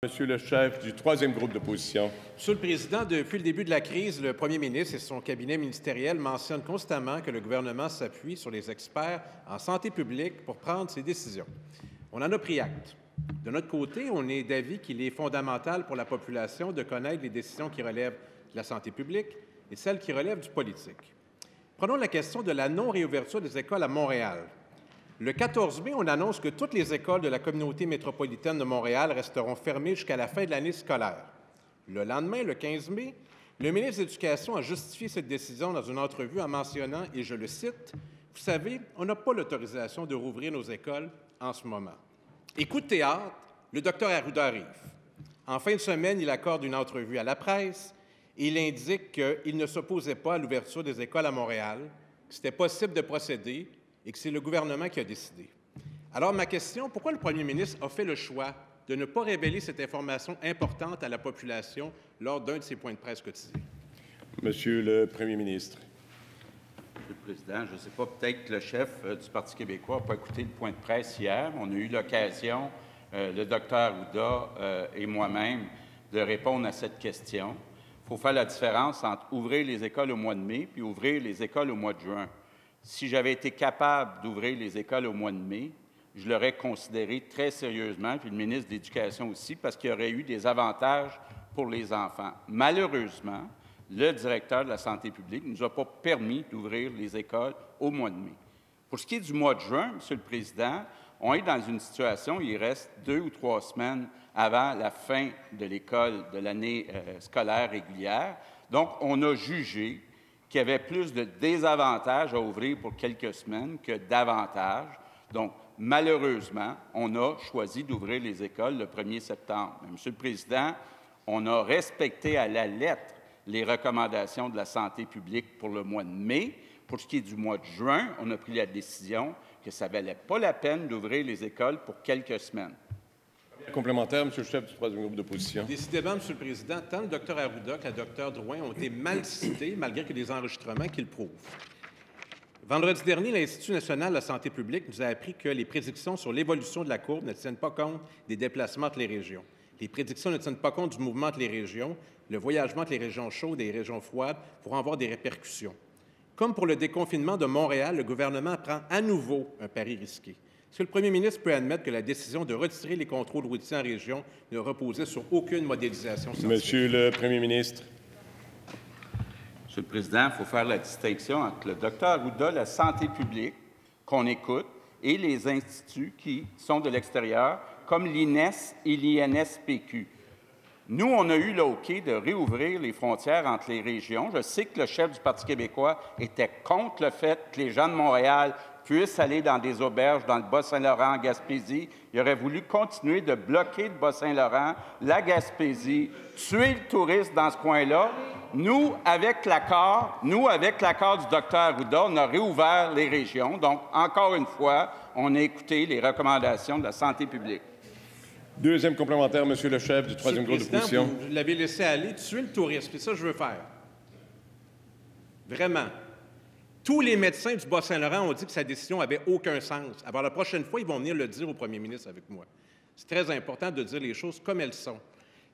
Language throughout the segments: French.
Monsieur le chef du troisième groupe d'opposition. Monsieur le Président, depuis le début de la crise, le premier ministre et son cabinet ministériel mentionnent constamment que le gouvernement s'appuie sur les experts en santé publique pour prendre ses décisions. On en a pris acte. De notre côté, on est d'avis qu'il est fondamental pour la population de connaître les décisions qui relèvent de la santé publique et celles qui relèvent du politique. Prenons la question de la non-réouverture des écoles à Montréal. Le 14 mai, on annonce que toutes les écoles de la communauté métropolitaine de Montréal resteront fermées jusqu'à la fin de l'année scolaire. Le lendemain, le 15 mai, le ministre de l'Éducation a justifié cette décision dans une entrevue en mentionnant, et je le cite, « Vous savez, on n'a pas l'autorisation de rouvrir nos écoles en ce moment. » Et coup de théâtre, le docteur Arruda arrive. En fin de semaine, il accorde une entrevue à la presse et il indique qu'il ne s'opposait pas à l'ouverture des écoles à Montréal, que c'était possible de procéder et que c'est le gouvernement qui a décidé. Alors, ma question, pourquoi le premier ministre a fait le choix de ne pas révéler cette information importante à la population lors d'un de ses points de presse quotidiens? Monsieur le premier ministre. Monsieur le Président, je ne sais pas, peut-être que le chef du Parti québécois n'a pas écouté le point de presse hier. On a eu l'occasion, le docteur Arruda et moi-même, de répondre à cette question. Il faut faire la différence entre ouvrir les écoles au mois de mai puis ouvrir les écoles au mois de juin. Si j'avais été capable d'ouvrir les écoles au mois de mai, je l'aurais considéré très sérieusement, puis le ministre de l'Éducation aussi, parce qu'il y aurait eu des avantages pour les enfants. Malheureusement, le directeur de la santé publique ne nous a pas permis d'ouvrir les écoles au mois de mai. Pour ce qui est du mois de juin, Monsieur le Président, on est dans une situation où il reste 2 ou 3 semaines avant la fin de l'école de l'année scolaire régulière. Donc, on a jugé qu'il y avait plus de désavantages à ouvrir pour quelques semaines que d'avantages. Donc, malheureusement, on a choisi d'ouvrir les écoles le 1er septembre. Mais, Monsieur le Président, on a respecté à la lettre les recommandations de la santé publique pour le mois de mai. Pour ce qui est du mois de juin, on a pris la décision que ça ne valait pas la peine d'ouvrir les écoles pour quelques semaines. Complémentaire, Monsieur le chef du troisième groupe d'opposition. Décidément, Monsieur le Président, tant le Dr Arruda que la Dr Drouin ont été mal cités, malgré qu'il y ait des enregistrements qui le prouvent. Vendredi dernier, l'Institut national de la santé publique nous a appris que les prédictions sur l'évolution de la courbe ne tiennent pas compte des déplacements entre les régions. Les prédictions ne tiennent pas compte du mouvement entre les régions. Le voyagement entre les régions chaudes et les régions froides pourra avoir des répercussions. Comme pour le déconfinement de Montréal, le gouvernement prend à nouveau un pari risqué. Est-ce que le premier ministre peut admettre que la décision de retirer les contrôles routiers en région ne reposait sur aucune modélisation scientifique? Monsieur le premier ministre. Monsieur le Président, il faut faire la distinction entre le docteur Arruda, la santé publique, qu'on écoute, et les instituts qui sont de l'extérieur, comme l'INES et l'INSPQ. Nous, on a eu le OK de réouvrir les frontières entre les régions. Je sais que le chef du Parti québécois était contre le fait que les gens de Montréal puissent aller dans des auberges dans le Bas-Saint-Laurent, en Gaspésie. Il aurait voulu continuer de bloquer le Bas-Saint-Laurent, la Gaspésie, tuer le tourisme dans ce coin-là. Nous, avec l'accord du docteur Arruda, on a réouvert les régions. Donc, encore une fois, on a écouté les recommandations de la santé publique. Deuxième complémentaire, Monsieur le chef du troisième groupe d'opposition. Vous l'avez laissé aller, tuer le tourisme, c'est ça que je veux faire. Vraiment. Tous les médecins du Bas-Saint-Laurent ont dit que sa décision n'avait aucun sens. Alors, la prochaine fois, ils vont venir le dire au premier ministre avec moi. C'est très important de dire les choses comme elles sont.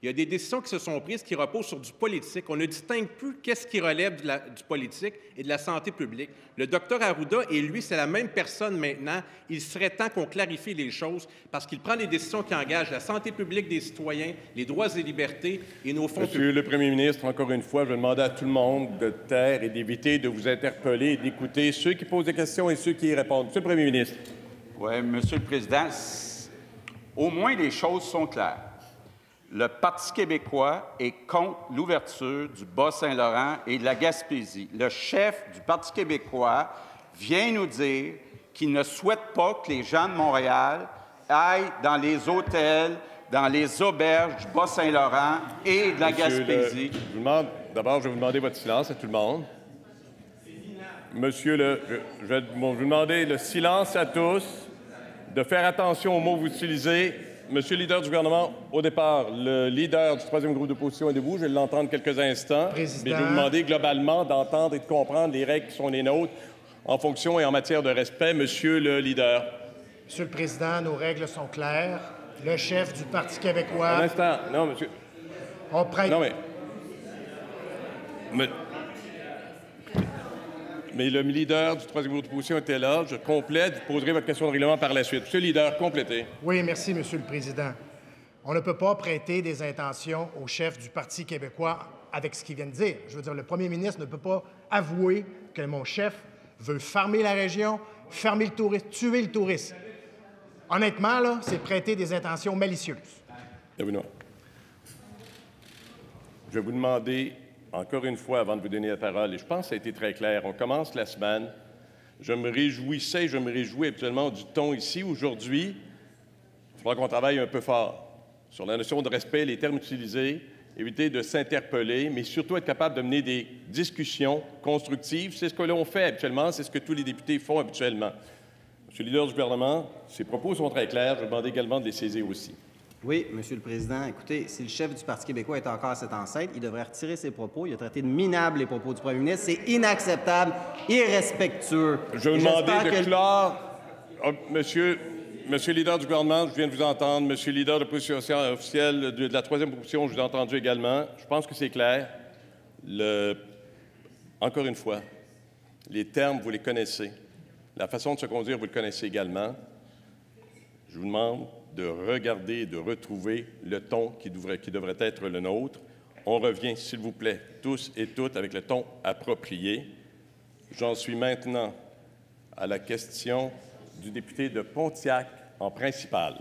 Il y a des décisions qui se sont prises qui reposent sur du politique. On ne distingue plus qu'est-ce qui relève du politique et de la santé publique. Le docteur Arruda et lui, c'est la même personne maintenant. Il serait temps qu'on clarifie les choses parce qu'il prend des décisions qui engagent la santé publique des citoyens, les droits et libertés et nos fonds publics. Monsieur le premier ministre, encore une fois, je vais demander à tout le monde de taire et d'éviter de vous interpeller et d'écouter ceux qui posent des questions et ceux qui y répondent. Monsieur le premier ministre. Oui, Monsieur le Président, au moins les choses sont claires. Le Parti québécois est contre l'ouverture du Bas-Saint-Laurent et de la Gaspésie. Le chef du Parti québécois vient nous dire qu'il ne souhaite pas que les gens de Montréal aillent dans les hôtels, dans les auberges du Bas-Saint-Laurent et de la Gaspésie. D'abord, je vais vous demander votre silence à tout le monde. Je vais vous demander le silence à tous, de faire attention aux mots que vous utilisez. Monsieur le leader du gouvernement, au départ, le leader du troisième groupe d'opposition est debout. Je vais l'entendre quelques instants. Président. Mais je vais vous demander globalement d'entendre et de comprendre les règles qui sont les nôtres en fonction et en matière de respect. Monsieur le leader. Monsieur le Président, nos règles sont claires. le chef du Parti québécois. Un instant. Non, monsieur. On prête. Non, mais le leader du troisième groupe d'opposition était là. Je complète. Vous poserez votre question de règlement par la suite. Monsieur le leader, complétez. Oui, merci, Monsieur le Président. On ne peut pas prêter des intentions au chef du Parti québécois avec ce qu'il vient de dire. Je veux dire, le premier ministre ne peut pas avouer que mon chef veut fermer la région, fermer le tourisme, tuer le tourisme. Honnêtement, là, c'est prêter des intentions malicieuses. Je vais vous demander, encore une fois, avant de vous donner la parole, et je pense que ça a été très clair, on commence la semaine. Je me réjouissais, je me réjouis habituellement du ton ici. Aujourd'hui, il faudra qu'on travaille un peu fort sur la notion de respect, les termes utilisés, éviter de s'interpeller, mais surtout être capable de mener des discussions constructives. C'est ce que l'on fait habituellement, c'est ce que tous les députés font habituellement. Monsieur le leader du gouvernement, ces propos sont très clairs. Je vais demander également de les saisir aussi. Oui, Monsieur le Président. Écoutez, si le chef du Parti québécois est encore à cette enceinte, il devrait retirer ses propos. Il a traité de minables les propos du premier ministre. C'est inacceptable, irrespectueux. Je vais vous demander de clore. Monsieur le leader du gouvernement, je viens de vous entendre. Monsieur le leader de l'opposition officielle de la troisième opposition, je vous ai entendu également. Je pense que c'est clair. Encore une fois, les termes, vous les connaissez. La façon de se conduire, vous le connaissez également. Je vous demande de regarder et de retrouver le ton qui devrait être le nôtre. On revient, s'il vous plaît, tous et toutes, avec le ton approprié. J'en suis maintenant à la question du député de Pontiac en principal.